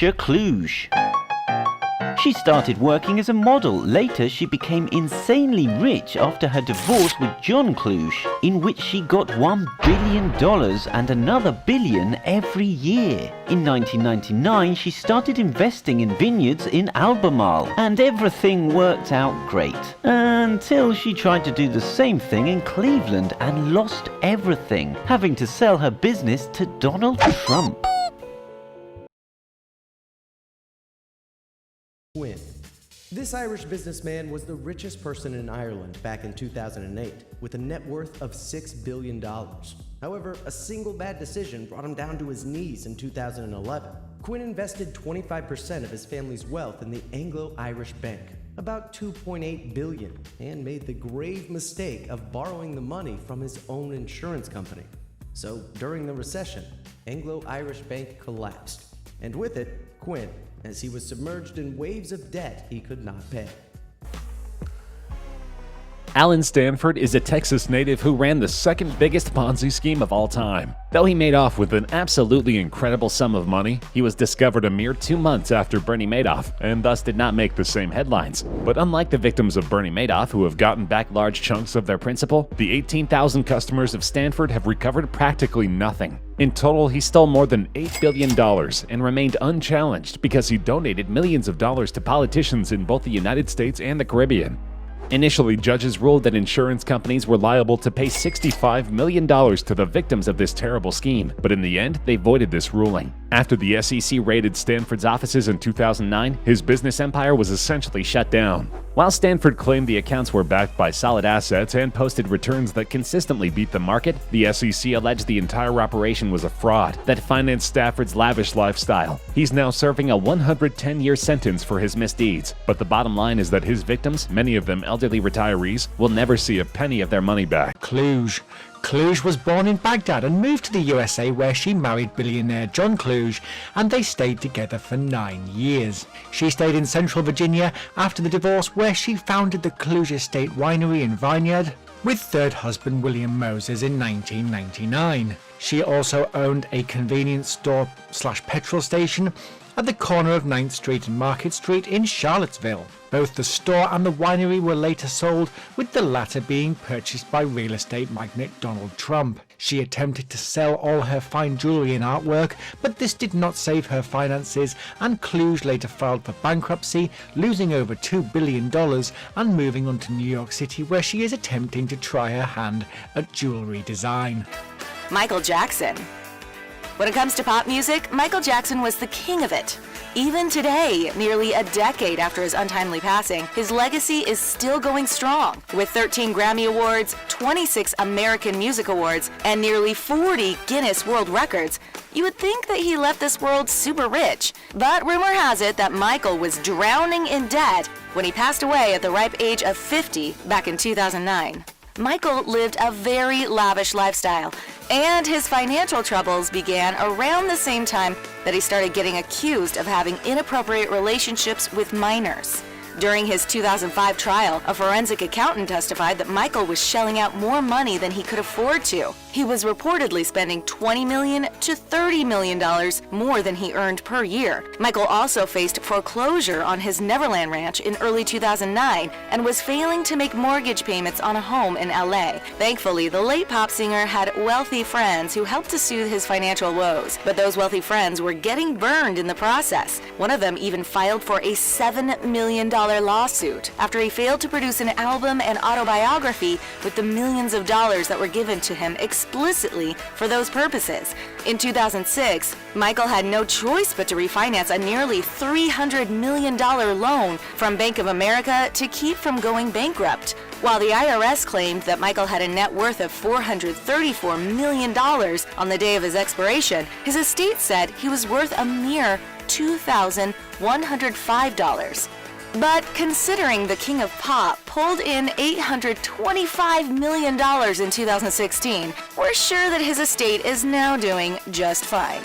Patricia Kluge. She started working as a model. Later, she became insanely rich after her divorce with John Kluge, in which she got $1 billion and another billion every year. In 1999, she started investing in vineyards in Albemarle, and everything worked out great. Until she tried to do the same thing in Cleveland and lost everything, having to sell her business to Donald Trump. Quinn. This Irish businessman was the richest person in Ireland back in 2008, with a net worth of $6 billion. However, a single bad decision brought him down to his knees in 2011. Quinn invested 25% of his family's wealth in the Anglo-Irish Bank, about $2.8 billion, and made the grave mistake of borrowing the money from his own insurance company. So, during the recession, Anglo-Irish Bank collapsed, and with it, Quinn, as he was submerged in waves of debt he could not pay. Alan Stanford is a Texas native who ran the second biggest Ponzi scheme of all time. Though he made off with an absolutely incredible sum of money, he was discovered a mere 2 months after Bernie Madoff, and thus did not make the same headlines. But unlike the victims of Bernie Madoff, who have gotten back large chunks of their principal, the 18,000 customers of Stanford have recovered practically nothing. In total, he stole more than $8 billion and remained unchallenged because he donated millions of dollars to politicians in both the United States and the Caribbean. Initially, judges ruled that insurance companies were liable to pay $65 million to the victims of this terrible scheme, but in the end, they voided this ruling. After the SEC raided Stanford's offices in 2009, his business empire was essentially shut down. While Stanford claimed the accounts were backed by solid assets and posted returns that consistently beat the market, the SEC alleged the entire operation was a fraud that financed Stanford's lavish lifestyle. He's now serving a 110-year sentence for his misdeeds, but the bottom line is that his victims, many of them elderly retirees, will never see a penny of their money back. Kluge. Kluge was born in Baghdad and moved to the USA, where she married billionaire John Kluge, and they stayed together for 9 years. She stayed in Central Virginia after the divorce, where she founded the Kluge Estate Winery and Vineyard with third husband William Moses in 1999. She also owned a convenience store/petrol station at the corner of 9th Street and Market Street in Charlottesville. Both the store and the winery were later sold, with the latter being purchased by real estate magnate Donald Trump. She attempted to sell all her fine jewelry and artwork, but this did not save her finances, and Kluge later filed for bankruptcy, losing over $2 billion and moving on to New York City, where she is attempting to try her hand at jewelry design. Michael Jackson. When it comes to pop music, Michael Jackson was the king of it. Even today, nearly a decade after his untimely passing, his legacy is still going strong. With 13 Grammy Awards, 26 American Music Awards, and nearly 40 Guinness World Records, you would think that he left this world super rich. But rumor has it that Michael was drowning in debt when he passed away at the ripe age of 50 back in 2009. Michael lived a very lavish lifestyle, and his financial troubles began around the same time that he started getting accused of having inappropriate relationships with minors. During his 2005 trial, a forensic accountant testified that Michael was shelling out more money than he could afford to. He was reportedly spending $20 million to $30 million more than he earned per year. Michael also faced foreclosure on his Neverland Ranch in early 2009 and was failing to make mortgage payments on a home in LA. Thankfully, the late pop singer had wealthy friends who helped to soothe his financial woes, but those wealthy friends were getting burned in the process. One of them even filed for a $7 million lawsuit after he failed to produce an album and autobiography with the millions of dollars that were given to him explicitly for those purposes. In 2006, Michael had no choice but to refinance a nearly $300 million loan from Bank of America to keep from going bankrupt. While the IRS claimed that Michael had a net worth of $434 million on the day of his expiration, his estate said he was worth a mere $2,105. But considering the King of Pop pulled in $825 million in 2016, we're sure that his estate is now doing just fine.